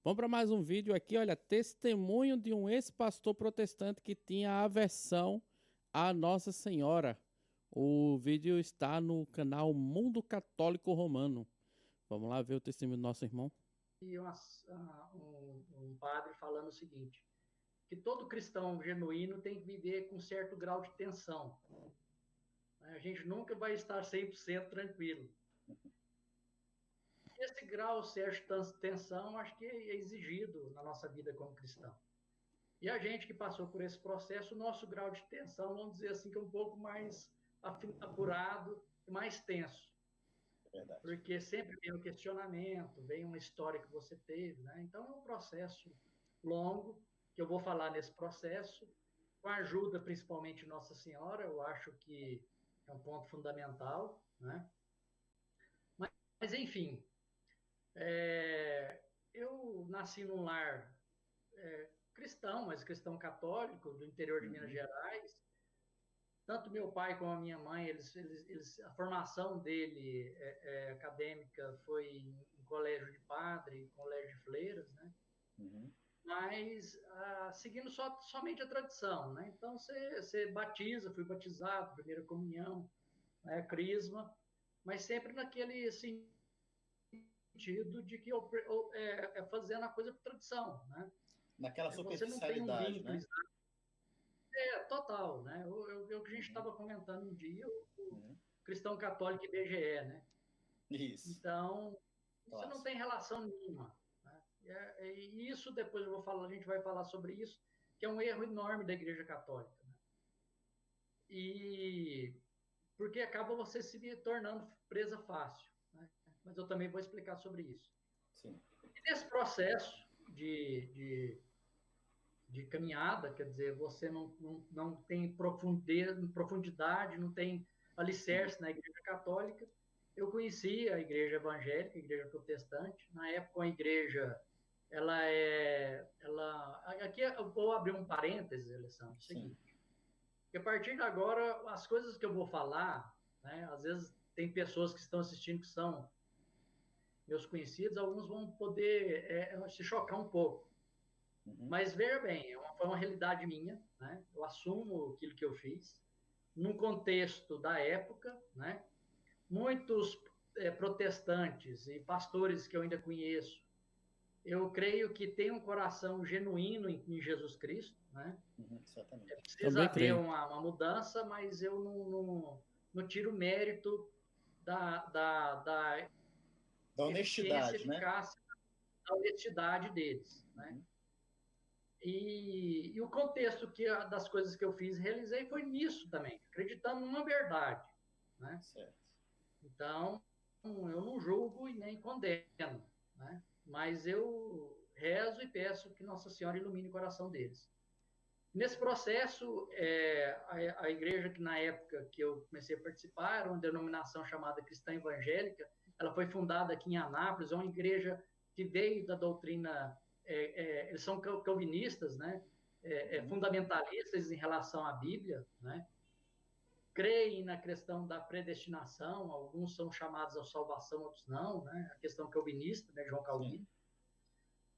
Vamos para mais um vídeo aqui, olha, testemunho de um ex-pastor protestante que tinha aversão à Nossa Senhora. O vídeo está no canal Mundo Católico Romano. Vamos lá ver o testemunho do nosso irmão. E um padre falando o seguinte, que todo cristão genuíno tem que viver com certo grau de tensão. A gente nunca vai estar 100% tranquilo. Esse grau certo de tensão, acho que é exigido na nossa vida como cristão. E a gente que passou por esse processo, o nosso grau de tensão, vamos dizer assim, que é um pouco mais apurado e mais tenso. Verdade. Porque sempre vem um questionamento, vem uma história que você teve, né? Então é um processo longo, que eu vou falar nesse processo, com a ajuda principalmente de Nossa Senhora, eu acho que é um ponto fundamental, né? Mas enfim, eu nasci num lar cristão, mas cristão católico, do interior de Minas Gerais. Tanto meu pai como a minha mãe, a formação dele acadêmica foi em colégio de padre, colégio de freiras, né? Mas seguindo somente a tradição, né? Então você batiza, fui batizado, primeira comunhão, né? Crisma, mas sempre naquele sentido de que fazendo a coisa por tradição, né? Naquela Você não tem um superficialidade, vínculo, né? total, né? O que a gente estava comentando um dia, o cristão católico IBGE, né? Isso. Então, isso não Clássico. tem relação nenhuma. Né? E isso depois a gente vai falar sobre isso, que é um erro enorme da Igreja Católica. Né? E porque acaba você se tornando presa fácil. Né? Mas eu também vou explicar sobre isso. Sim. E nesse processo de caminhada, quer dizer, você não tem profundidade, não tem alicerce na Igreja Católica. Eu conheci a Igreja Evangélica, a Igreja Protestante. Na época, a Igreja, aqui eu vou abrir um parênteses, Alessandro, é o seguinte, que a partir de agora, as coisas que eu vou falar, né, às vezes tem pessoas que estão assistindo que são meus conhecidos, alguns vão poder se chocar um pouco. Mas veja bem, foi uma realidade minha, né? Eu assumo aquilo que eu fiz, num contexto da época, né? Muitos protestantes e pastores que eu ainda conheço, eu creio que têm um coração genuíno em Jesus Cristo, né? Exatamente. Precisa haver uma mudança, mas eu não tiro mérito da honestidade, eficácia, da honestidade deles, né? E o contexto das coisas que eu fiz, realizei, foi nisso também, acreditando numa verdade. Né? Certo. Então, eu não julgo e nem condeno, né? Mas eu rezo e peço que Nossa Senhora ilumine o coração deles. Nesse processo, a igreja que na época que eu comecei a participar era uma denominação chamada Cristã Evangélica. Ela foi fundada aqui em Anápolis, é uma igreja que veio da doutrina, eles são calvinistas, né? Fundamentalistas em relação à Bíblia, né? Creem na questão da predestinação, alguns são chamados à salvação, outros não, né? A questão calvinista, né? João Calvino. Sim.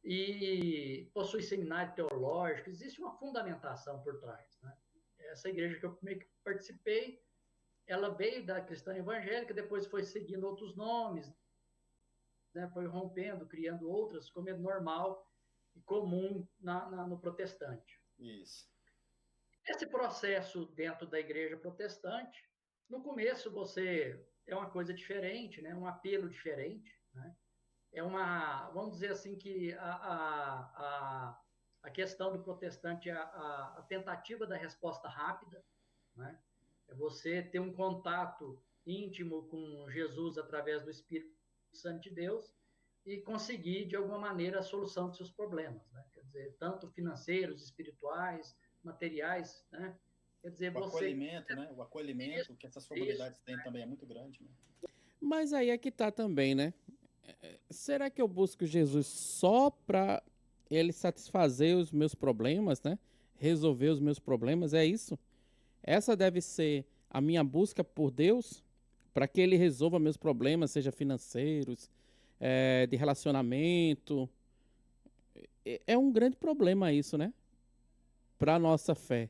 E possui seminário teológico, existe uma fundamentação por trás. Né? Essa igreja que eu participei, ela veio da cristã evangélica, depois foi seguindo outros nomes, né? Foi rompendo, criando outras, como é normal e comum no protestante. Isso. Esse processo dentro da igreja protestante, no começo você é uma coisa diferente, né? Um apelo diferente, né? Vamos dizer assim, que a questão do protestante é a tentativa da resposta rápida, né? É você ter um contato íntimo com Jesus através do Espírito Santo de Deus e conseguir, de alguma maneira, a solução dos seus problemas, né? Quer dizer, tanto financeiros, espirituais, materiais, né? Quer dizer, o acolhimento, né? O acolhimento que essas comunidades têm também é muito grande, né? Mas aí é que tá também, né? Será que eu busco Jesus só para ele satisfazer os meus problemas, né? Resolver os meus problemas, é isso? Essa deve ser a minha busca por Deus, para que ele resolva meus problemas, seja financeiros, de relacionamento. é um grande problema isso, né? Para a nossa fé.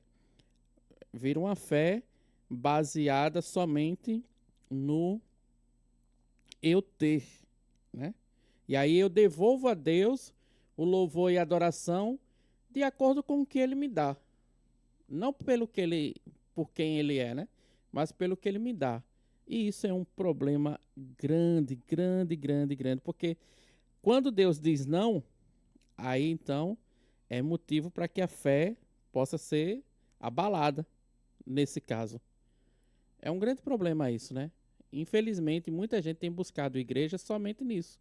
Vira uma fé baseada somente no eu ter, né? E aí eu devolvo a Deus o louvor e a adoração de acordo com o que ele me dá. Não por quem ele é, né? Mas pelo que ele me dá. E isso é um problema grande, grande, grande, grande, porque quando Deus diz não, aí então é motivo para que a fé possa ser abalada nesse caso. É um grande problema isso, né? Infelizmente, muita gente tem buscado igreja somente nisso,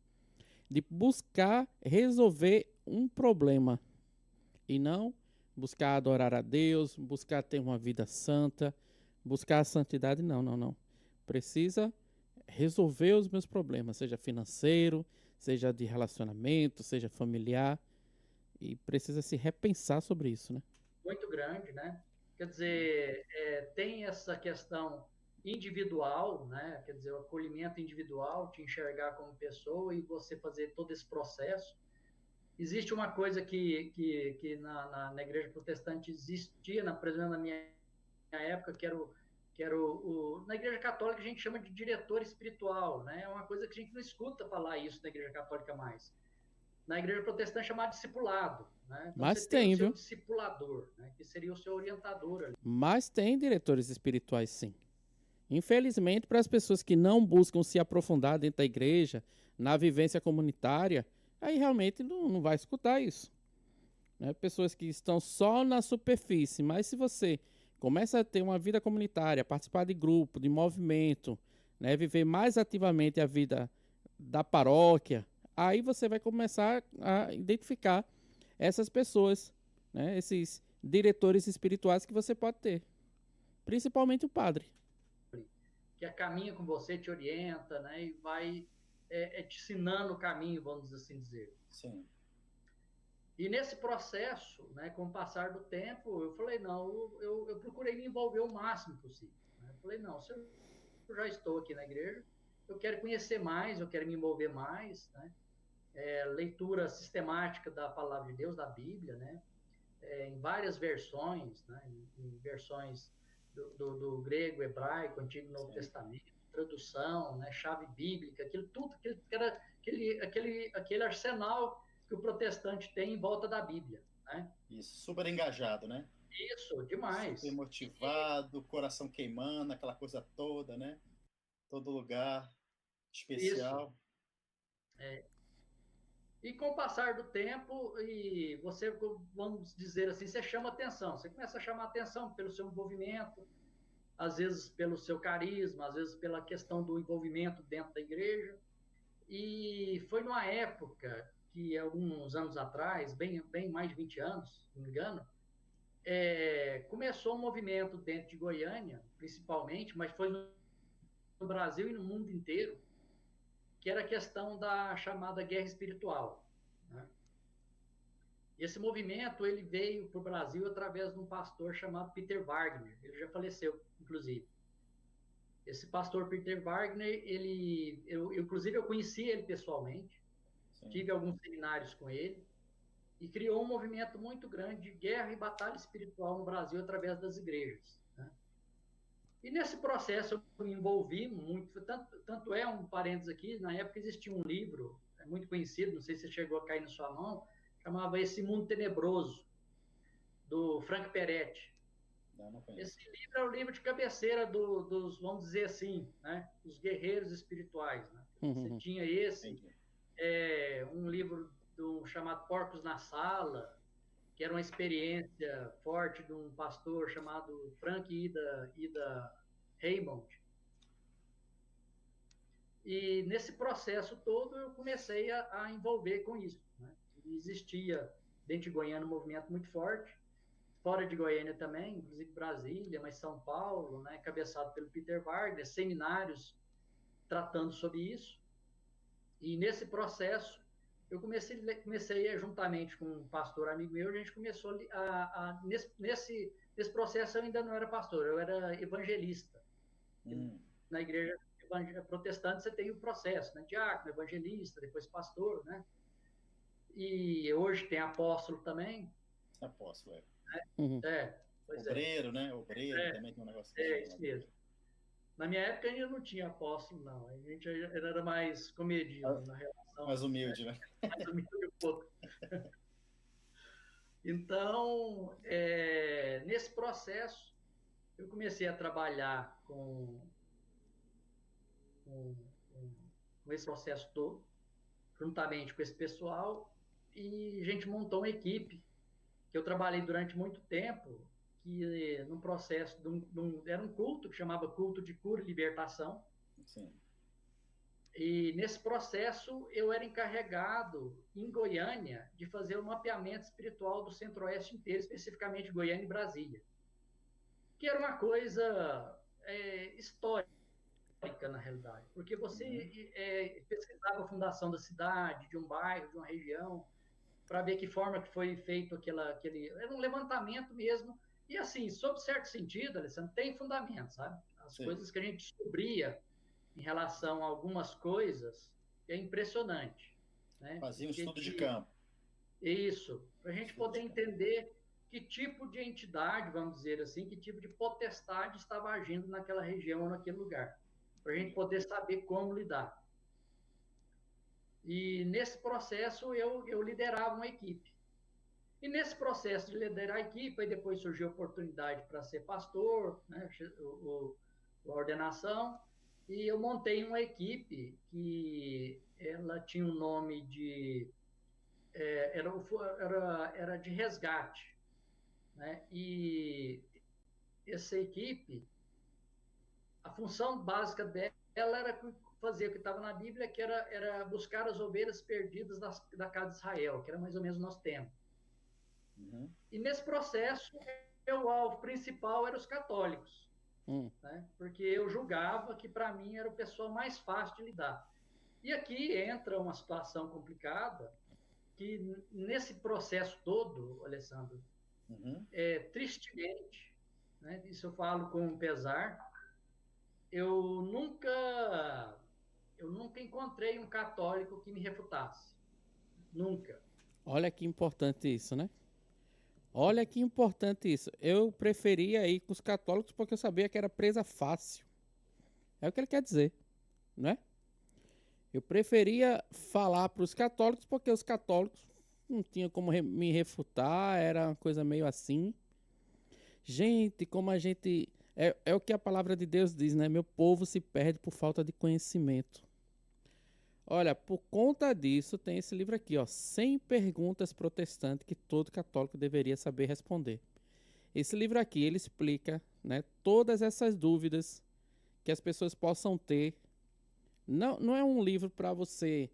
de buscar resolver um problema e não buscar adorar a Deus, buscar ter uma vida santa, buscar a santidade. Não, não, não. Precisa resolver os meus problemas, seja financeiro, seja de relacionamento, seja familiar, e precisa se repensar sobre isso, né? Muito grande, né? Quer dizer, tem essa questão individual, né? Quer dizer, o acolhimento individual, te enxergar como pessoa e você fazer todo esse processo. Existe uma coisa que na igreja protestante existia, por exemplo, na minha época, na igreja católica a gente chama de diretor espiritual, né? É uma coisa que a gente não escuta falar isso na igreja católica mais. Na igreja protestante é chamado discipulado, né? Então Mas você tem o tem, seu viu? discipulador, né? Que seria o seu orientador ali. Mas tem diretores espirituais, sim. Infelizmente, para as pessoas que não buscam se aprofundar dentro da igreja, na vivência comunitária, aí realmente não vai escutar isso, né? Pessoas que estão só na superfície, mas se você começa a ter uma vida comunitária, participar de grupo, de movimento, né, viver mais ativamente a vida da paróquia, aí você vai começar a identificar essas pessoas, né, esses diretores espirituais que você pode ter, principalmente o padre. Que caminha com você, te orienta, né? E vai te ensinando o caminho, vamos assim dizer. Sim. E nesse processo, né, com o passar do tempo, eu falei, não, eu procurei me envolver o máximo possível. Né? Eu falei, não, se eu já estou aqui na igreja, eu quero conhecer mais, eu quero me envolver mais, né? Leitura sistemática da palavra de Deus, da Bíblia, né? Em várias versões, né? Em versões do grego, hebraico, Antigo e Novo Testamento, tradução, né? Chave bíblica, aquilo tudo, aquele arsenal que o protestante tem em volta da Bíblia, né? Isso, super engajado, né? Isso, demais. Super motivado, coração queimando, aquela coisa toda, né? Todo lugar Isso. especial. E com o passar do tempo, e você, vamos dizer assim, você chama atenção. Você começa a chamar atenção pelo seu envolvimento, às vezes pelo seu carisma, às vezes pela questão do envolvimento dentro da igreja. E foi numa época que, alguns anos atrás, bem mais de 20 anos, se não me engano, começou um movimento dentro de Goiânia, principalmente, mas foi no Brasil e no mundo inteiro, que era a questão da chamada guerra espiritual. Né? Esse movimento ele veio para o Brasil através de um pastor chamado Peter Wagner. Ele já faleceu, inclusive. Esse pastor Peter Wagner, inclusive eu conheci ele pessoalmente, Sim. tive alguns seminários com ele, e criou um movimento muito grande de guerra e batalha espiritual no Brasil através das igrejas. Né? E nesse processo eu me envolvi muito, tanto é um parênteses aqui, na época existia um livro, muito conhecido, não sei se chegou a cair na sua mão, chamava Esse Mundo Tenebroso, do Frank Peretti. Esse livro é o livro de cabeceira dos, vamos dizer assim, né, dos guerreiros espirituais. Né? Você tinha esse, um livro chamado Porcos na Sala, que era uma experiência forte de um pastor chamado Frank Ida Raymond. E nesse processo todo eu comecei a envolver com isso. Né? Existia dentro de Goiânia um movimento muito forte, fora de Goiânia também, inclusive Brasília, mas São Paulo, né, cabeçado pelo Peter Wagner, seminários tratando sobre isso. E nesse processo, eu comecei juntamente com um pastor amigo meu, a gente começou nesse processo eu ainda não era pastor, eu era evangelista. Na igreja protestante você tem o processo, né? Diácono, evangelista, depois pastor, né? e hoje tem apóstolo também. Apóstolo, é. Uhum. Pois Obreiro, né? Obreiro também tem um negócio isso mesmo. Na minha época ainda não tinha apóstolo, não. A gente era mais comedido na relação. Mais humilde, né? Mais humilde um pouco. Então, nesse processo, eu comecei a trabalhar com esse processo todo, juntamente com esse pessoal, e a gente montou uma equipe, que eu trabalhei durante muito tempo, que num processo, era um culto que chamava Culto de Cura e Libertação. Sim. E nesse processo eu era encarregado, em Goiânia, de fazer o mapeamento espiritual do Centro-Oeste inteiro, especificamente Goiânia e Brasília. Que era uma coisa histórica, na realidade, porque você pesquisava a fundação da cidade, de um bairro, de uma região, para ver que forma que foi feito aquele... Era um levantamento mesmo. E assim, sob certo sentido, Alessandro, tem fundamento, sabe? As coisas que a gente descobria em relação a algumas coisas é impressionante. Né? Fazia um estudo de campo. Isso, para a gente poder entender que tipo de entidade, vamos dizer assim, que tipo de potestade estava agindo naquela região ou naquele lugar. Para a gente poder saber como lidar. E nesse processo eu liderava uma equipe. E nesse processo de liderar a equipe, aí depois surgiu a oportunidade para ser pastor, né, a ordenação, e eu montei uma equipe que ela tinha um nome de... era de resgate. Né? E essa equipe, a função básica dela era fazer o que estava na Bíblia, que era buscar as ovelhas perdidas da casa de Israel, que era mais ou menos o nosso tempo. Uhum. E nesse processo, o alvo principal era os católicos, né? Porque eu julgava que, para mim, era o pessoal mais fácil de lidar. E aqui entra uma situação complicada, que nesse processo todo, Alessandro, tristemente, né? Isso eu falo com pesar, eu nunca encontrei um católico que me refutasse. Nunca. Olha que importante isso, né? Olha que importante isso. Eu preferia ir com os católicos porque eu sabia que era presa fácil. É o que ele quer dizer, né? Eu preferia falar para os católicos porque os católicos não tinham como me refutar, era uma coisa meio assim. Gente, como a gente... É o que a palavra de Deus diz, né? Meu povo se perde por falta de conhecimento. Olha, por conta disso, tem esse livro aqui, ó, 100 perguntas protestantes que todo católico deveria saber responder. Esse livro aqui, ele explica, né, todas essas dúvidas que as pessoas possam ter. Não é um livro para você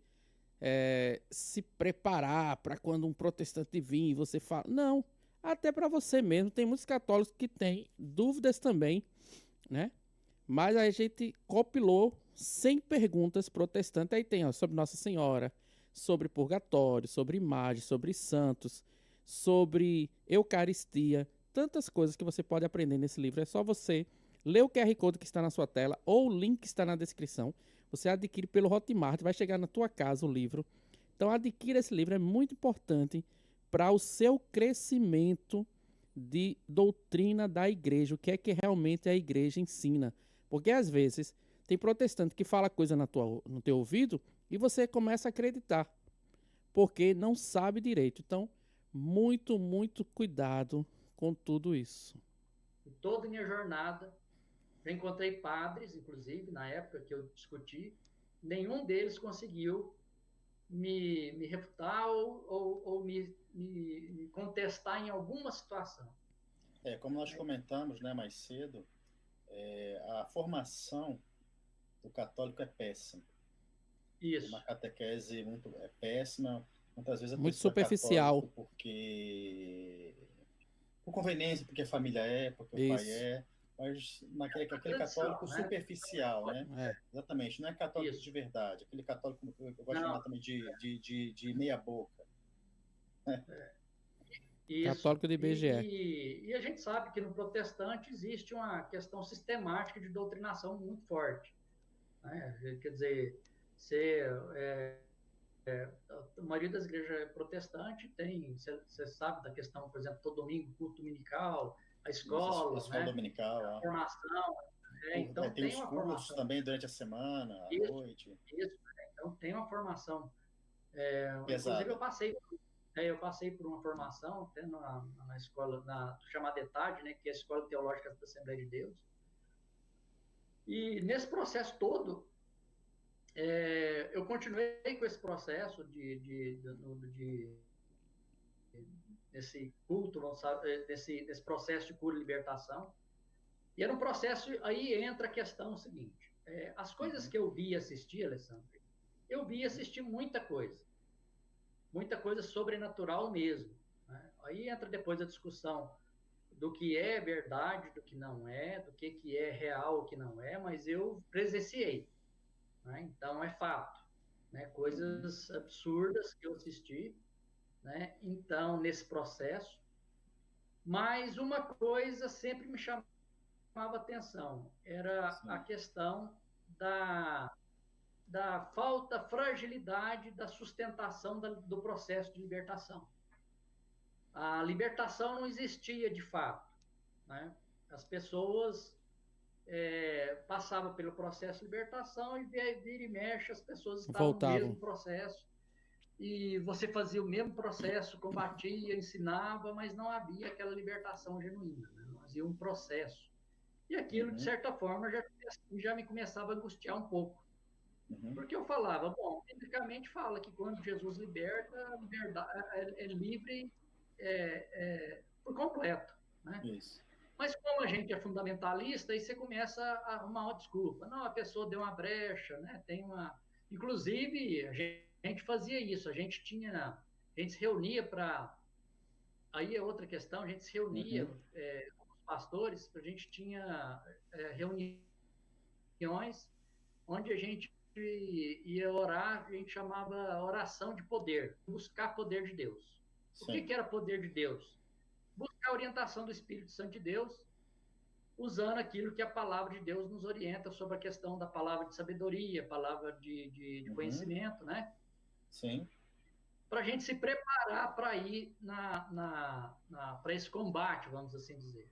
se preparar para quando um protestante vir e você fala. Não, até para você mesmo. Tem muitos católicos que têm dúvidas também, né? Mas a gente compilou 100 perguntas protestantes. Aí tem, ó, sobre Nossa Senhora, sobre purgatório, sobre imagem, sobre santos, sobre Eucaristia. Tantas coisas que você pode aprender nesse livro. É só você ler o QR Code que está na sua tela ou o link que está na descrição. Você adquire pelo Hotmart, vai chegar na tua casa o livro. Então adquira esse livro, é muito importante para o seu crescimento de doutrina da igreja, o que é que realmente a igreja ensina. Porque às vezes tem protestante que fala coisa no teu ouvido e você começa a acreditar, porque não sabe direito. Então, muito, muito cuidado com tudo isso. Em toda a minha jornada, já encontrei padres, inclusive, na época que eu discuti, nenhum deles conseguiu me refutar ou me contestar em alguma situação. Como nós comentamos, né, mais cedo, a formação do católico é péssima. Isso. Uma catequese péssima, muitas vezes a muito pessoa superficial. É católico por conveniência, porque a família porque o pai é, mas aquele católico superficial, né? Exatamente, não é católico de verdade, aquele católico que eu gosto de chamar também de meia boca. Católico de IBGE. E a gente sabe que no protestante existe uma questão sistemática de doutrinação muito forte. Né? Quer dizer, a maioria das igrejas protestantes tem, você sabe da questão, por exemplo, todo domingo, culto dominical, a escola, escola né? dominical, A formação, então tem tem os uma cursos formação. também durante a semana, à Isso, noite. isso, então tem uma formação. Inclusive Pesada. eu passei por uma formação até na escola, chamada ETAD, né, que é a Escola Teológica da Assembleia de Deus. E nesse processo todo, eu continuei com esse processo desse culto, desse processo de cura e libertação. E era um processo, aí entra a questão seguinte, as coisas que eu vi e assisti, Alessandro, eu vi e assisti muita coisa sobrenatural mesmo. Né? Aí entra depois a discussão do que é verdade, do que não é, do que é real, o que não é, mas eu presenciei. Né? Então, é fato. Né? Coisas absurdas que eu assisti, né? Então, nesse processo. Mas uma coisa sempre me chamava atenção, era Sim. a questão da falta, fragilidade da sustentação do processo de libertação. A libertação não existia de fato. Né? As pessoas passavam pelo processo de libertação e vira e mexe, as pessoas estavam no mesmo processo e você fazia o mesmo processo, combatia, ensinava, mas não havia aquela libertação genuína, né? Não havia um processo. E aquilo, de certa forma, já me começava a angustiar um pouco. Porque eu falava, bom, biblicamente fala que quando Jesus liberta, a liberdade é livre por completo. Né? Isso. Mas como a gente é fundamentalista, aí você começa a arrumar uma desculpa. Não, a pessoa deu uma brecha, né? Tem uma... Inclusive, a gente fazia isso, a gente se reunia para... Aí é outra questão, a gente se reunia com os pastores, a gente tinha reuniões onde a gente ia orar, a gente chamava oração de poder, buscar poder de Deus. O que era poder de Deus? Buscar a orientação do Espírito Santo de Deus, usando aquilo que a palavra de Deus nos orienta sobre a questão da palavra de sabedoria, palavra de conhecimento, né? Sim. Para a gente se preparar para ir para esse combate, vamos assim dizer.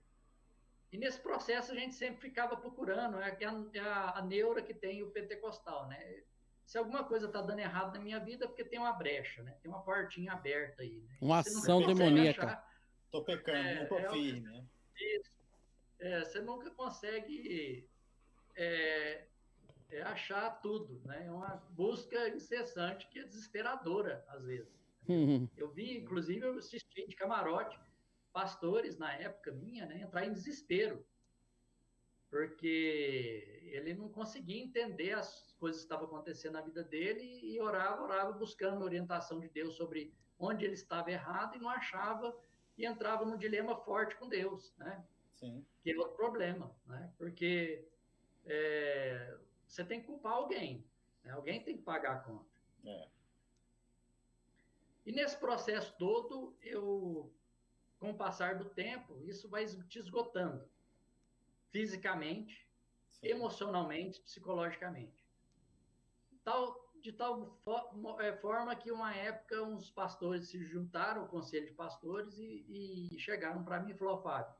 E nesse processo a gente sempre ficava procurando, a neura que tem o pentecostal, né? Se alguma coisa está dando errado na minha vida, é porque tem uma brecha, né? Tem uma portinha aberta aí. Né? Uma ação demoníaca. Estou pecando, não estou firme. Né? Isso. Você nunca consegue achar tudo, né? É uma busca incessante que é desesperadora, às vezes. Eu vi, inclusive, eu assisti de camarote pastores, na época minha, né, entrar em desespero, porque ele não conseguia entender as coisas que estavam acontecendo na vida dele e orava, buscando orientação de Deus sobre onde ele estava errado e não achava e entrava num dilema forte com Deus, né? Sim. Que é outro problema, né? Porque você tem que culpar alguém, né? Alguém tem que pagar a conta. E nesse processo todo, com o passar do tempo, isso vai te esgotando, fisicamente, emocionalmente, psicologicamente. De tal forma que uma época uns pastores se juntaram ao conselho de pastores e chegaram para mim e falaram, Fábio,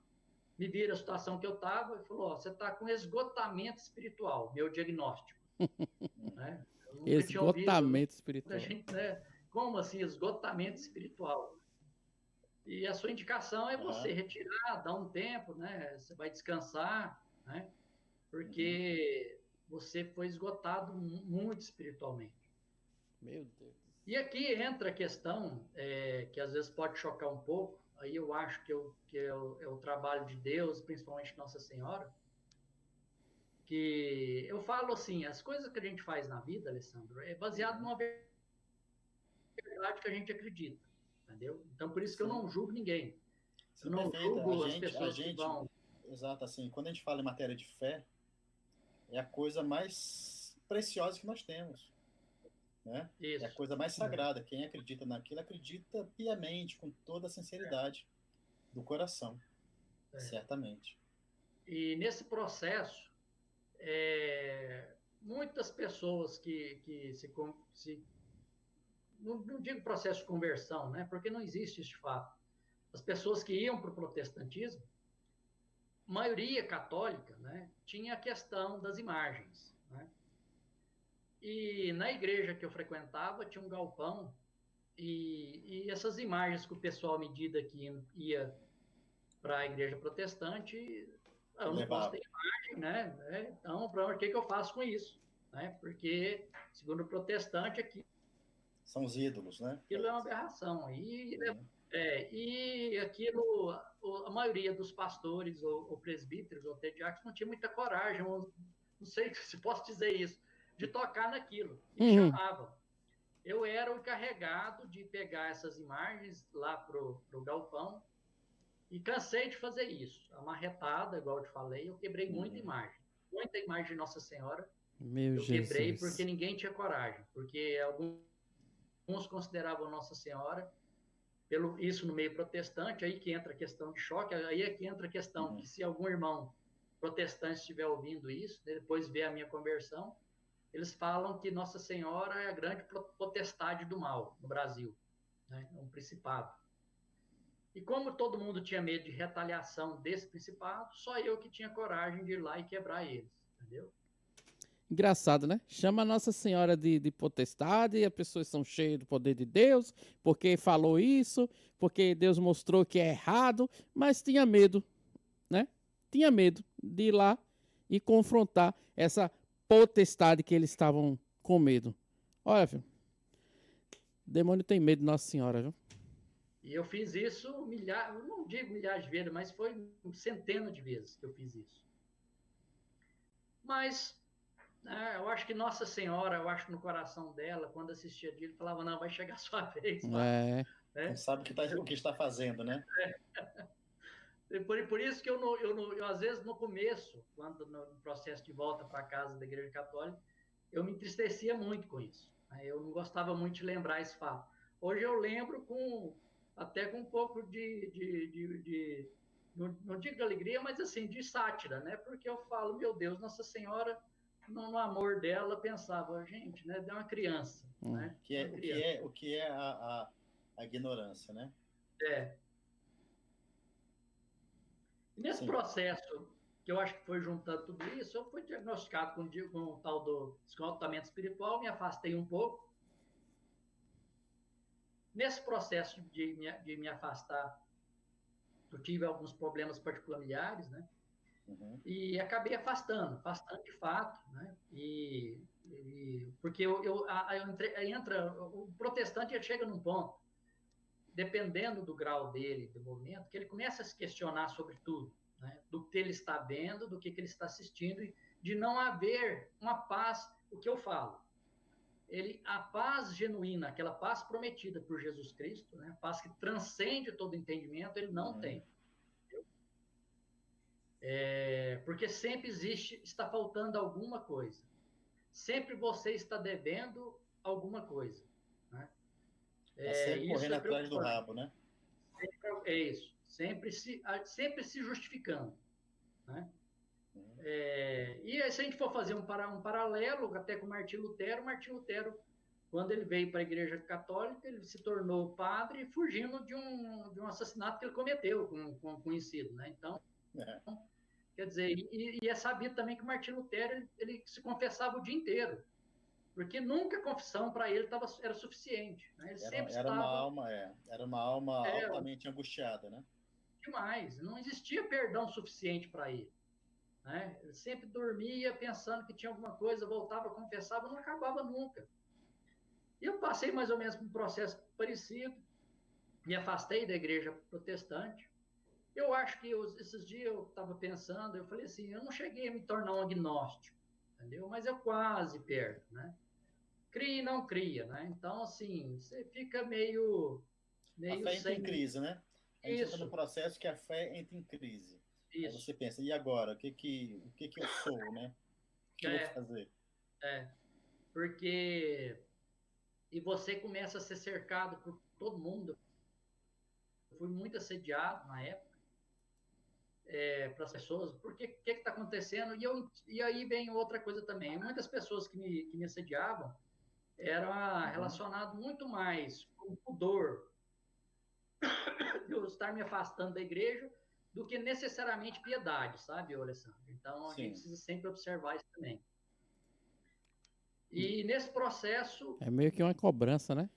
me viram a situação que eu estava e falou, você está com esgotamento espiritual, meu diagnóstico. Né? Eu nunca esgotamento espiritual. Gente, né? Como assim, esgotamento espiritual? E a sua indicação é você retirar, dar um tempo, né? Você vai descansar, né? Porque você foi esgotado muito espiritualmente. Meu Deus. E aqui entra a questão que às vezes pode chocar um pouco, aí eu acho que é o trabalho de Deus, principalmente Nossa Senhora, que eu falo assim, as coisas que a gente faz na vida, Alessandro, é baseado numa verdade que a gente acredita, entendeu? Então, por isso que eu não julgo ninguém. Sim, eu não perfeito. julgo as pessoas que vão... Exato, assim, quando a gente fala em matéria de fé, é a coisa mais preciosa que nós temos. Né? É a coisa mais sagrada. Quem acredita naquilo, acredita piamente, com toda a sinceridade do coração. Certamente. E nesse processo, muitas pessoas que não digo processo de conversão, né? Porque não existe isso de fato. As pessoas que iam para o protestantismo, maioria católica, né, tinha a questão das imagens, né? E na igreja que eu frequentava tinha um galpão e essas imagens que o pessoal, à medida que ia para a igreja protestante, eu não posso ter imagem, né? Então, o que eu faço com isso? Né? Porque, segundo o protestante, aqui são os ídolos, né? Aquilo é uma aberração. E aquilo, a maioria dos pastores ou presbíteros ou diáconos não tinha muita coragem, não sei se posso dizer isso, de tocar naquilo. E me chamavam. Eu era o encarregado de pegar essas imagens lá pro galpão e cansei de fazer isso. A marretada, igual eu te falei, eu quebrei muita imagem de Nossa Senhora. Eu quebrei porque ninguém tinha coragem, porque alguns consideravam Nossa Senhora, isso no meio protestante, aí que entra a questão de choque, aí é que entra a questão que se algum irmão protestante estiver ouvindo isso, depois vê a minha conversão, eles falam que Nossa Senhora é a grande potestade do mal no Brasil, né? É um principado. E como todo mundo tinha medo de retaliação desse principado, só eu que tinha coragem de ir lá e quebrar eles, entendeu? Engraçado, né? Chama a Nossa Senhora de potestade, e as pessoas são cheias do poder de Deus, porque falou isso, porque Deus mostrou que é errado, mas tinha medo, né? Tinha medo de ir lá e confrontar essa potestade que eles estavam com medo. Olha, filho, o demônio tem medo de Nossa Senhora, viu? E eu fiz isso não digo milhares de vezes, mas foi centenas de vezes que eu fiz isso. Mas eu acho que Nossa Senhora, eu acho que no coração dela, quando assistia dele, falava, não, vai chegar a sua vez. Não sabe o que está fazendo, né? Por isso que eu, às vezes, no começo, quando no processo de volta para casa da Igreja Católica, eu me entristecia muito com isso. Eu não gostava muito de lembrar esse fato. Hoje eu lembro até com um pouco não digo de alegria, mas assim, de sátira, né? Porque eu falo, meu Deus, Nossa Senhora, no amor dela, pensava, gente, né? Deu uma criança, né? O que é a ignorância, né? Nesse processo, que eu acho que foi juntando tudo isso, eu fui diagnosticado com o tal do esgotamento espiritual, me afastei um pouco. Nesse processo de me afastar, eu tive alguns problemas familiares, né? E acabei afastando de fato, né? Porque o protestante ele chega num ponto, dependendo do grau dele, do movimento, que ele começa a se questionar sobre tudo, né? Do que ele está vendo, do que ele está assistindo, e de não haver uma paz, o que eu falo. A paz genuína, aquela paz prometida por Jesus Cristo, né? A paz que transcende todo entendimento, ele não tem. Porque sempre está faltando alguma coisa. Sempre você está devendo alguma coisa. Né? Sempre correndo atrás do rabo, né? É isso. Sempre se justificando. Né? E se a gente for fazer um paralelo até com Martim Lutero, quando ele veio para a Igreja Católica, ele se tornou padre fugindo de um assassinato que ele cometeu com um conhecido. Né? Então, quer dizer, e é sabido também que Martim Lutero ele se confessava o dia inteiro, porque nunca a confissão para ele era suficiente. Né? Ele era uma alma altamente angustiada, né? Demais. Não existia perdão suficiente para ele. Né? Ele sempre dormia pensando que tinha alguma coisa, voltava, confessava, não acabava nunca. E eu passei mais ou menos por um processo parecido, me afastei da igreja protestante. Eu acho que esses dias eu estava pensando, eu falei assim, eu não cheguei a me tornar um agnóstico, entendeu? Mas eu quase perto, né? Cria e não cria, né? Então, assim, você fica meio a fé entra em crise, né? A gente entra no processo que a fé entra em crise. Isso. Aí você pensa, e agora? O que eu sou, né? O que eu vou fazer? Porque... E você começa a ser cercado por todo mundo. Eu fui muito assediado na época para as pessoas. Por que está acontecendo? E aí vem outra coisa também. Muitas pessoas que me assediavam, era relacionado muito mais com o pudor de eu estar me afastando da igreja do que necessariamente piedade, sabe, Alessandro? Então, a gente precisa sempre observar isso também. E nesse processo... É meio que uma cobrança, né?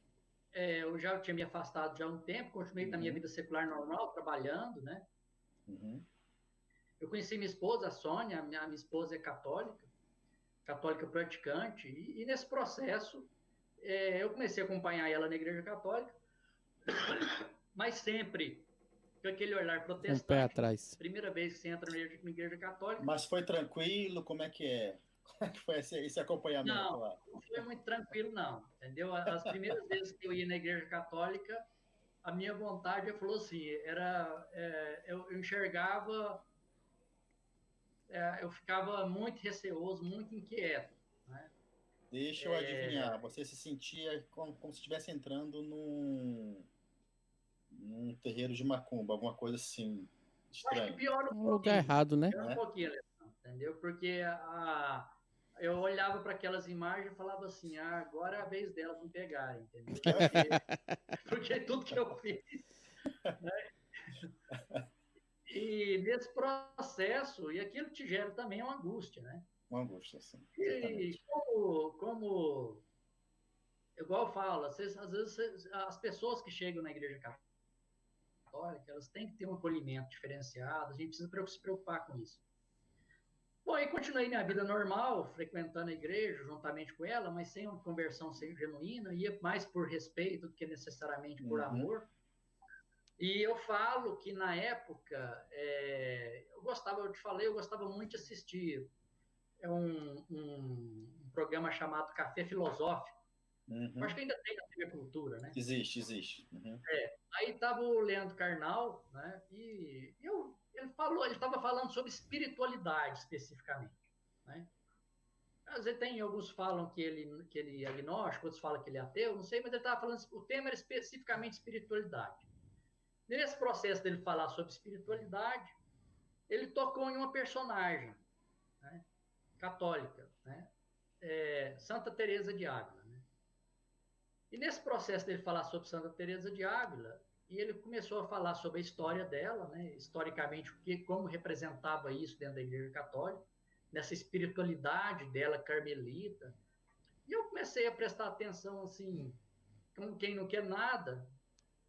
Eu já tinha me afastado já há um tempo, continuei na minha vida secular normal, trabalhando, né? Eu conheci minha esposa, a Sônia, minha esposa é católica praticante, e nesse processo eu comecei a acompanhar ela na igreja católica, mas sempre com aquele olhar protestante. Um pé atrás. Primeira vez que você entra na igreja católica. Mas foi tranquilo? Como é que é? Como é que foi esse acompanhamento lá? Não foi muito tranquilo, não. Entendeu? As primeiras vezes que eu ia na igreja católica, a minha vontade, falou assim, eu enxergava, eu ficava muito receoso, muito inquieto, né? Deixa eu adivinhar, você se sentia como se estivesse entrando num terreiro de macumba, alguma coisa assim, estranha. Acho que pior um lugar errado, né? Pior um pouquinho, entendeu? Porque eu olhava para aquelas imagens e falava assim, agora é a vez delas me pegarem, entendeu? Porque tudo que eu fiz, né? E nesse processo, e aquilo te gera também uma angústia, né? Uma angústia, sim. E como igual eu falo, às vezes as pessoas que chegam na igreja católica, elas têm que ter um acolhimento diferenciado, a gente precisa se preocupar com isso. Bom, aí continuei minha vida normal, frequentando a igreja juntamente com ela, mas sem uma conversão genuína, ia mais por respeito do que necessariamente por amor. E eu falo que na época, eu gostava muito de assistir um programa chamado Café Filosófico. Acho que ainda tem na TV Cultura, né? Existe. Aí estava o Leandro Carnal, né? E ele estava falando sobre espiritualidade especificamente, né? Às vezes tem alguns falam que ele é agnóstico, outros falam que ele é ateu, não sei, mas ele estava falando, o tema era especificamente espiritualidade. Nesse processo dele falar sobre espiritualidade, ele tocou em uma personagem, né, católica, né, Santa Teresa de Ávila, né? E nesse processo dele falar sobre Santa Teresa de Ávila, e ele começou a falar sobre a história dela, né, historicamente, como representava isso dentro da Igreja Católica, nessa espiritualidade dela carmelita. E eu comecei a prestar atenção, assim, como quem não quer nada.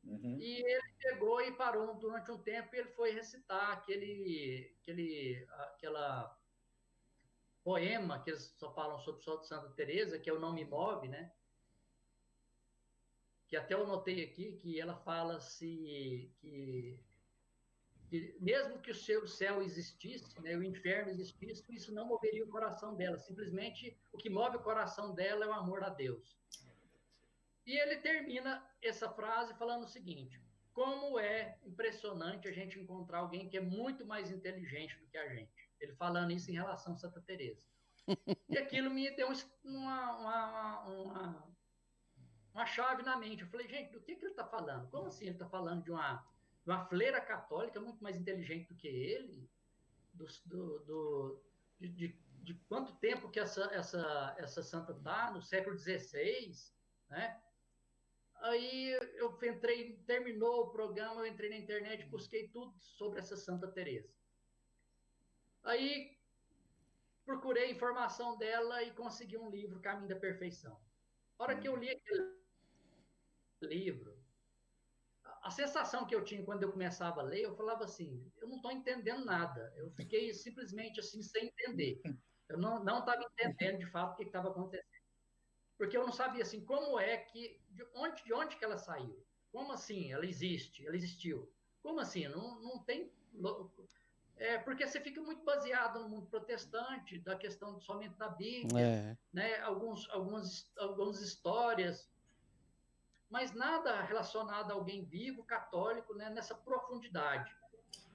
E ele pegou e parou durante um tempo e ele foi recitar aquela poema que eles só falam sobre Santa Teresa, que é o Não Me Move, né? Que até eu notei aqui que ela fala que mesmo que o céu existisse, né, o inferno existisse, isso não moveria o coração dela. Simplesmente o que move o coração dela é o amor a Deus. E ele termina essa frase falando o seguinte: como é impressionante a gente encontrar alguém que é muito mais inteligente do que a gente. Ele falando isso em relação a Santa Teresa. E aquilo me deu uma chave na mente. Eu falei, gente, do que ele está falando? Como assim ele está falando de uma freira católica muito mais inteligente do que ele? De quanto tempo que essa santa está? No século XVI, né? Aí eu entrei, terminou o programa, eu entrei na internet, busquei tudo sobre essa Santa Teresa. Aí procurei informação dela e consegui um livro, Caminho da Perfeição. A hora que eu li aquele livro, a sensação que eu tinha quando eu começava a ler, eu falava assim, eu não estou entendendo nada. Eu fiquei simplesmente assim, sem entender. Eu não estava entendendo de fato o que estava acontecendo. Porque eu não sabia assim, como é que, de onde que ela saiu? Como assim ela existiu? Como assim? Não tem... porque você fica muito baseado no mundo protestante, da questão somente da Bíblia, né? Algumas histórias, mas nada relacionado a alguém vivo, católico, né? Nessa profundidade.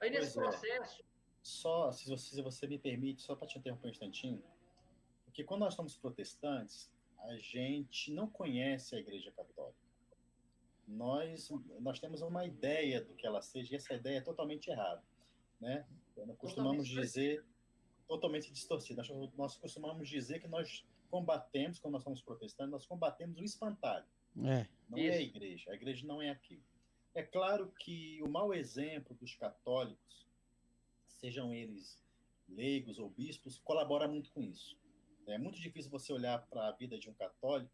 Aí nesse processo... Só, se você me permite, só para te interromper um instantinho, porque quando nós somos protestantes, a gente não conhece a Igreja Católica. Nós temos uma ideia do que ela seja, e essa ideia é totalmente errada, né? Nós costumamos dizer totalmente distorcida. Nós costumamos dizer que nós combatemos, quando nós somos protestantes, nós combatemos o espantalho. Não é a igreja não é aquilo. É claro que o mau exemplo dos católicos, sejam eles leigos ou bispos, colabora muito com isso. É muito difícil você olhar para a vida de um católico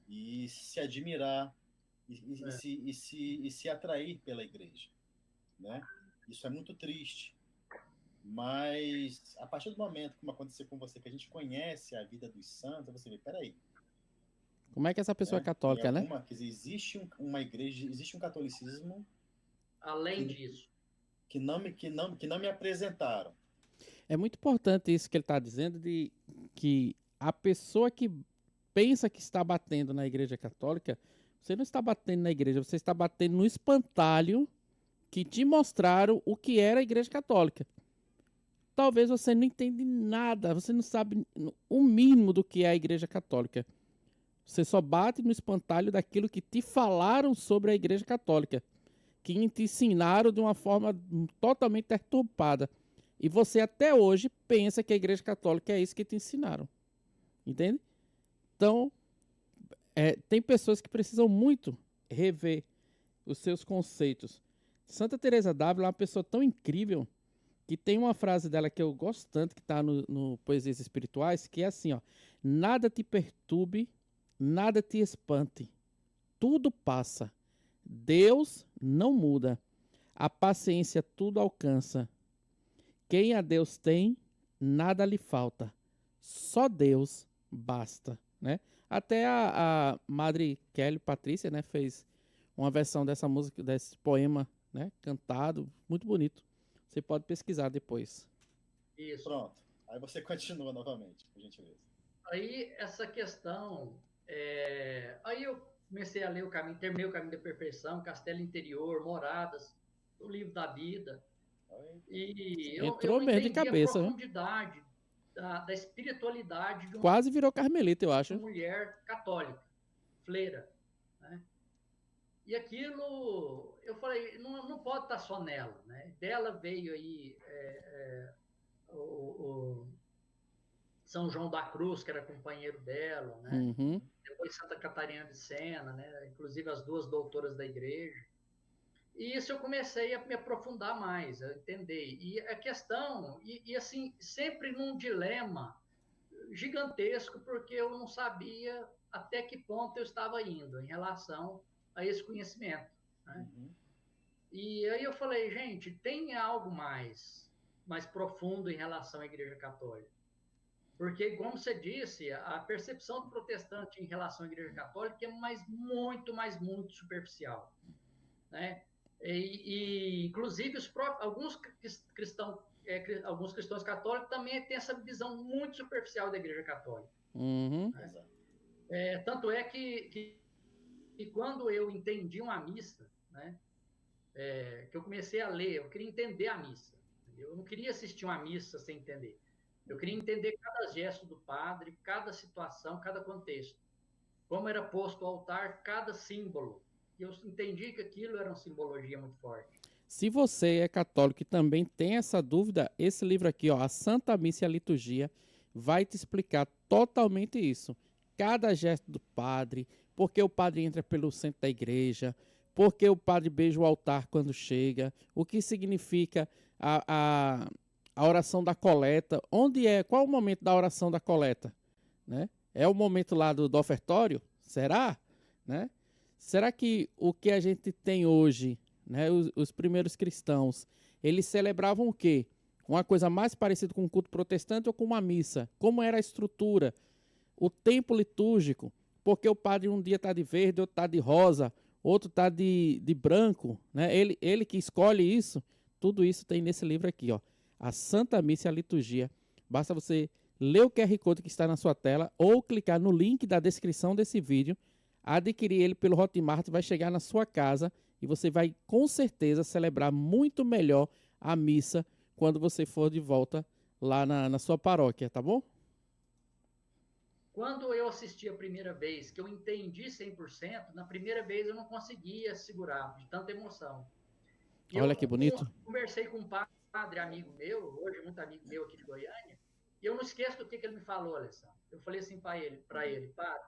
e se admirar e se atrair pela igreja, né? Isso é muito triste. Mas a partir do momento, como aconteceu com você, que a gente conhece a vida dos santos, você vê, peraí. Como é que essa pessoa é católica, né? Existe uma igreja, existe um catolicismo além disso que não me apresentaram. É muito importante isso que ele está dizendo, de que a pessoa que pensa que está batendo na igreja católica, você não está batendo na igreja, você está batendo no espantalho que te mostraram o que era a igreja católica. Talvez você não entenda nada, você não sabe o mínimo do que é a igreja católica. Você só bate no espantalho daquilo que te falaram sobre a igreja católica, que te ensinaram de uma forma totalmente deturpada. E você até hoje pensa que a igreja católica é isso que te ensinaram. Entende? Então, tem pessoas que precisam muito rever os seus conceitos. Santa Teresa d'Ávila é uma pessoa tão incrível que tem uma frase dela que eu gosto tanto, que está no Poesias Espirituais, que é assim, ó: nada te perturbe, nada te espante, tudo passa, Deus não muda, a paciência tudo alcança, quem a Deus tem, nada lhe falta, só Deus basta, né? Até a Madre Kelly Patrícia, né, fez uma versão dessa música, desse poema, né, cantado, muito bonito. Você pode pesquisar depois. Isso. Pronto. Aí você continua novamente, por gentileza. Aí, essa questão... Aí eu comecei a ler terminei o Caminho da Perfeição, Castelo Interior, Moradas, o Livro da Vida. E Entrou eu mesmo de entendi cabeça, a profundidade da espiritualidade de uma... Quase virou carmelita, eu acho. Mulher católica, freira, né? E aquilo, eu falei, não pode estar só nela, né? Dela veio aí o São João da Cruz, que era companheiro dela, né? Uhum. Depois Santa Catarina de Sena, né? Inclusive as duas doutoras da igreja. E isso eu comecei a me aprofundar mais, a entender. E a questão, e assim, sempre num dilema gigantesco, porque eu não sabia até que ponto eu estava indo em relação a esse conhecimento, né? Uhum. E aí eu falei, gente, tem algo mais profundo em relação à Igreja Católica. Porque, como você disse, a percepção do protestante em relação à Igreja Católica é muito superficial, né? Inclusive, alguns cristãos católicos também têm essa visão muito superficial da Igreja Católica. Uhum. Né? Tanto é que quando eu entendi uma missa, né, que eu comecei a ler, eu queria entender a missa. Eu não queria assistir uma missa sem entender. Eu queria entender cada gesto do padre, cada situação, cada contexto. Como era posto ao altar, cada símbolo. E eu entendi que aquilo era uma simbologia muito forte. Se você é católico e também tem essa dúvida, esse livro aqui, ó, A Santa Missa e a Liturgia, vai te explicar totalmente isso. Cada gesto do padre, porque o padre entra pelo centro da igreja, porque o padre beija o altar quando chega, o que significa a oração da coleta, qual o momento da oração da coleta, né? É o momento lá do ofertório? Será? Né? Será que o que a gente tem hoje, né, os primeiros cristãos, eles celebravam o quê? Uma coisa mais parecida com um culto protestante ou com uma missa? Como era a estrutura? O tempo litúrgico? Porque o padre um dia está de verde, outro está de rosa, outro está de branco, né? Ele que escolhe isso. Tudo isso tem nesse livro aqui, ó, A Santa Missa e a Liturgia. Basta você ler o QR Code que está na sua tela ou clicar no link da descrição desse vídeo, adquirir ele pelo Hotmart, vai chegar na sua casa e você vai com certeza celebrar muito melhor a missa quando você for de volta lá na sua paróquia, tá bom? Quando eu assisti a primeira vez, que eu entendi 100%, na primeira vez eu não conseguia segurar de tanta emoção. Olha que bonito. Conversei com um padre amigo meu, hoje muito amigo meu aqui de Goiânia, E eu não esqueço do que ele me falou, Alessandro. Eu falei assim para ele, padre,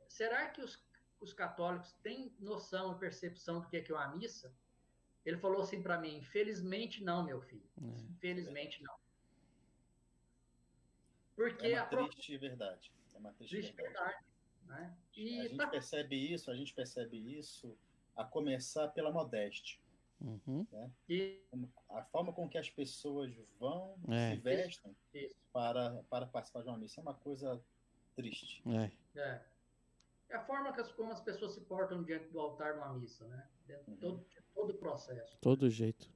será que os católicos têm noção e percepção do que é uma missa? Ele falou assim para mim, infelizmente não, meu filho. Infelizmente não. Porque é uma triste verdade. É uma triste verdade. Né? E a gente percebe isso a começar pela modéstia. Né? A forma com que as pessoas vão, se vestem para participar de uma missa é uma coisa triste. É a forma como as pessoas se portam diante do altar de uma missa, né? Todo o processo. Todo jeito.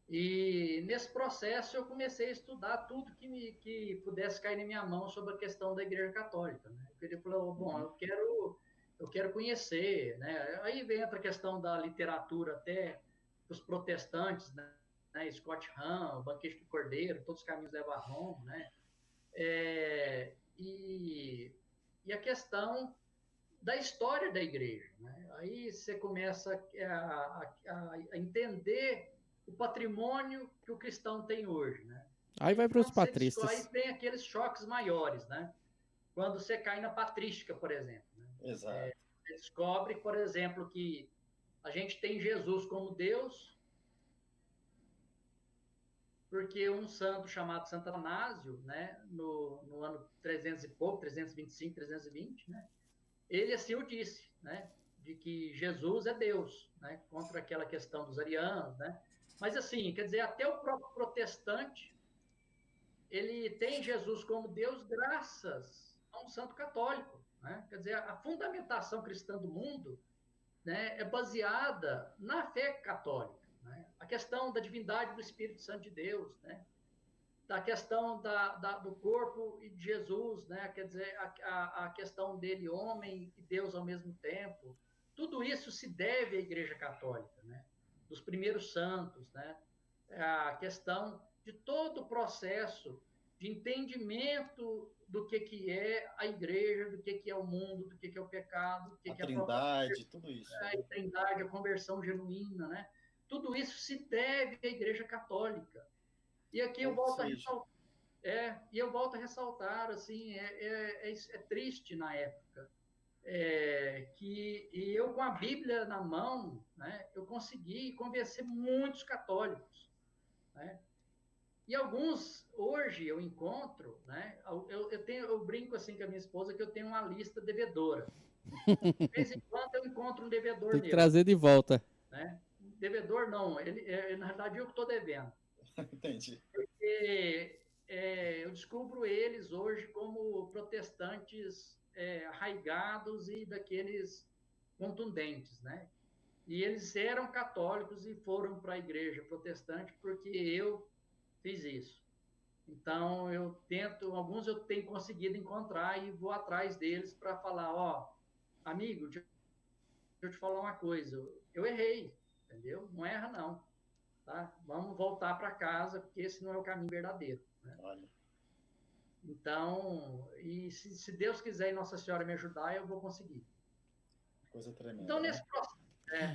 E nesse processo eu comecei a estudar tudo que pudesse cair na minha mão sobre a questão da Igreja Católica. Né? Eu queria falar, bom, eu quero conhecer, né? Aí vem outra questão da literatura até dos protestantes, né? Scott Hahn, o Banquete do Cordeiro, Todos os Caminhos levam a Roma, né? E a questão da história da igreja, né? Aí você começa a entender o patrimônio que o cristão tem hoje, né? Aí vai para os patristas. Aí tem aqueles choques maiores, né? Quando você cai na patrística, por exemplo. Né? Exato. Você descobre, por exemplo, que a gente tem Jesus como Deus, porque um santo chamado Santo Anásio, né, no ano 300 e pouco, 325, 320, né, ele assim o disse, né, de que Jesus é Deus, né, contra aquela questão dos arianos, né. Mas assim, quer dizer, até o próprio protestante, ele tem Jesus como Deus graças a um santo católico, né. Quer dizer, a fundamentação cristã do mundo, né, é baseada na fé católica, né. A questão da divindade do Espírito Santo de Deus, né, da questão do corpo e de Jesus, né? Quer dizer, a questão dele homem e Deus ao mesmo tempo. Tudo isso se deve à Igreja Católica, né? Dos primeiros santos, né? A questão de todo o processo de entendimento do que é a Igreja, do que é o mundo, do que é o pecado, do que é a Trindade, tudo isso. A Trindade, a conversão genuína, né? Tudo isso se deve à Igreja Católica. E aqui eu volto a ressaltar, assim, é triste na época, que eu com a Bíblia na mão, né, eu consegui convencer muitos católicos, né? E alguns, hoje, eu encontro, né, eu brinco assim com a minha esposa que eu tenho uma lista devedora. De vez em quando eu encontro um devedor Tem que trazer de volta. Né? Devedor não, na verdade eu que estou devendo. Entendi. Porque eu descubro eles hoje como protestantes arraigados e daqueles contundentes, né? E eles eram católicos e foram para a igreja protestante porque eu fiz isso. Então, alguns eu tenho conseguido encontrar e vou atrás deles para falar, ó, amigo, deixa eu te falar uma coisa, eu errei, entendeu? Não erra não. Tá? Vamos voltar para casa, porque esse não é o caminho verdadeiro. Né? Olha. Então, e se Deus quiser e Nossa Senhora me ajudar, eu vou conseguir. Coisa tremenda. Então, né? nesse processo.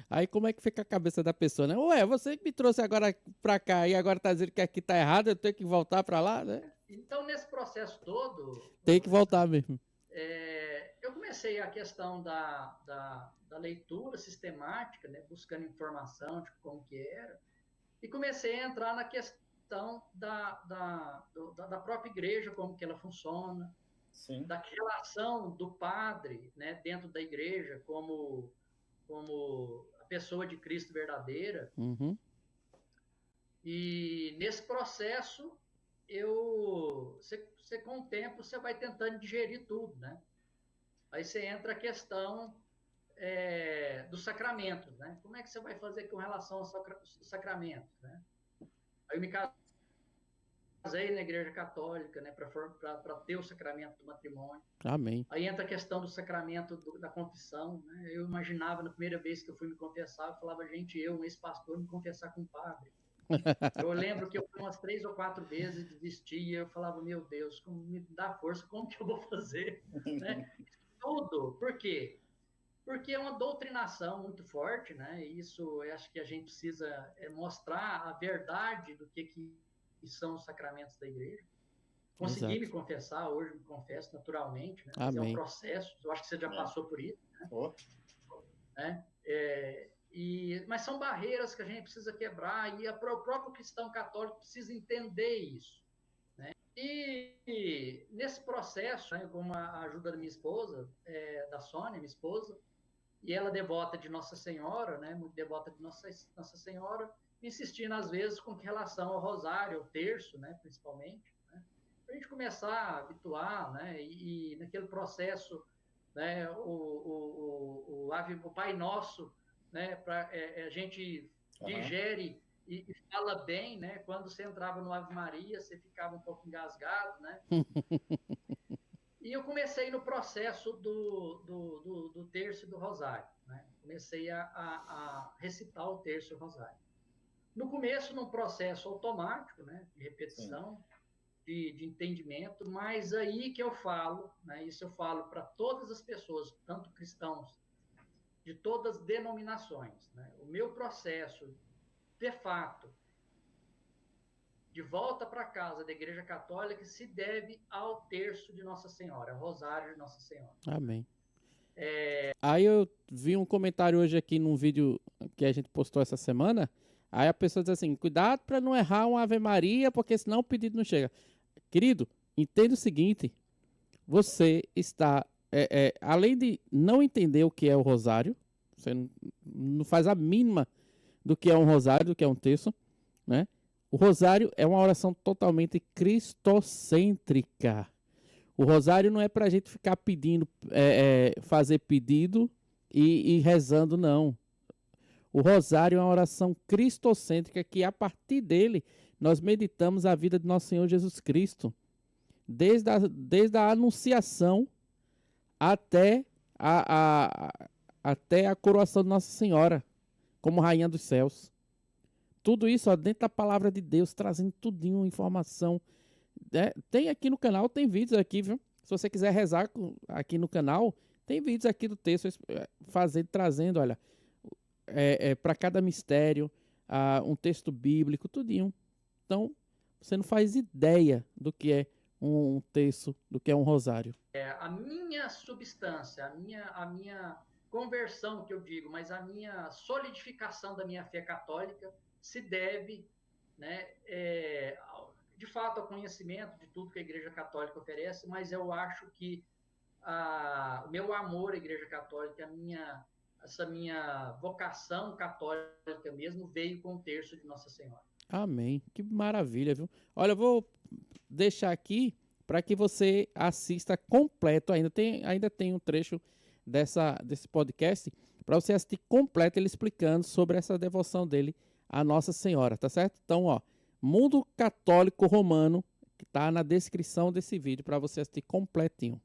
Aí como é que fica a cabeça da pessoa, né? Ué, você que me trouxe agora para cá e agora tá dizendo que aqui tá errado, eu tenho que voltar para lá, né? Então, nesse processo todo... Tem que voltar mesmo. Eu comecei a questão da leitura sistemática, né? Buscando informação de como que era, e comecei a entrar na questão da própria igreja, como que ela funciona, Sim. da relação do padre, né, dentro da igreja, como a pessoa de Cristo verdadeira. Uhum. E nesse processo, você com o tempo, você vai tentando digerir tudo, né? Aí você entra a questão dos sacramentos, né? Como é que você vai fazer com relação aos sacramentos, né? Aí eu me casei na igreja católica, né, para ter o sacramento do matrimônio. Amém. Aí entra a questão do sacramento da confissão, né? Eu imaginava, na primeira vez que eu fui me confessar, eu falava, gente, um ex-pastor, me confessar com um padre. Eu lembro que eu fui umas 3 ou 4 vezes, desistia, eu falava, meu Deus, como me dá força, como que eu vou fazer? Né? Tudo. Por quê? Porque é uma doutrinação muito forte, né? E isso eu acho que a gente precisa mostrar a verdade do que são os sacramentos da igreja. Consegui me confessar, hoje me confesso naturalmente, né? Mas é um processo, eu acho que você já passou por isso. Né? Mas são barreiras que a gente precisa quebrar, e o próprio cristão católico precisa entender isso. Né? E nesse processo, né, com a ajuda da minha esposa, da Sônia, minha esposa, e ela devota de Nossa Senhora, né, muito devota de Nossa Senhora, insistindo às vezes com relação ao rosário, ao terço, né, principalmente, né, para a gente começar a habituar, né, e naquele processo, né, o Pai Nosso, né, a gente digere e fala bem, né, quando você entrava no Ave Maria, você ficava um pouco engasgado, né. E eu comecei no processo do terço e do rosário, né? Comecei a recitar o terço e o rosário. No começo, num processo automático, né? De repetição, de entendimento, mas aí que eu falo, né? Isso eu falo para todas as pessoas, tanto cristãos, de todas as denominações, né? O meu processo, de fato, de volta para casa da Igreja Católica se deve ao terço de Nossa Senhora, ao rosário de Nossa Senhora. Amém. Aí eu vi um comentário hoje aqui num vídeo que a gente postou essa semana, aí a pessoa diz assim, cuidado para não errar uma Ave Maria, porque senão o pedido não chega. Querido, entenda o seguinte, você está, além de não entender o que é o rosário, você não faz a mínima do que é um rosário, do que é um terço, né? O rosário é uma oração totalmente cristocêntrica. O rosário não é para a gente ficar pedindo, fazer pedido e rezando, não. O rosário é uma oração cristocêntrica que, a partir dele, nós meditamos a vida de nosso Senhor Jesus Cristo. Desde a anunciação até a coroação de Nossa Senhora, como Rainha dos Céus. Tudo isso dentro da palavra de Deus, trazendo tudinho, informação. Tem aqui no canal, tem vídeos aqui, viu? Se você quiser rezar aqui no canal, tem vídeos aqui do texto trazendo, olha, para cada mistério, um texto bíblico, tudinho. Então, você não faz ideia do que é um terço, do que é um rosário. A minha substância, a minha conversão, que eu digo, mas a minha solidificação da minha fé católica se deve, né, de fato, ao conhecimento de tudo que a Igreja Católica oferece, mas eu acho que o meu amor à Igreja Católica, essa minha vocação católica mesmo, veio com o terço de Nossa Senhora. Amém. Que maravilha, viu? Olha, eu vou deixar aqui para que você assista completo. Ainda tem um trecho desse podcast para você assistir completo, ele explicando sobre essa devoção dele a Nossa Senhora, tá certo? Então, ó, Mundo Católico Romano, que tá na descrição desse vídeo para você assistir completinho.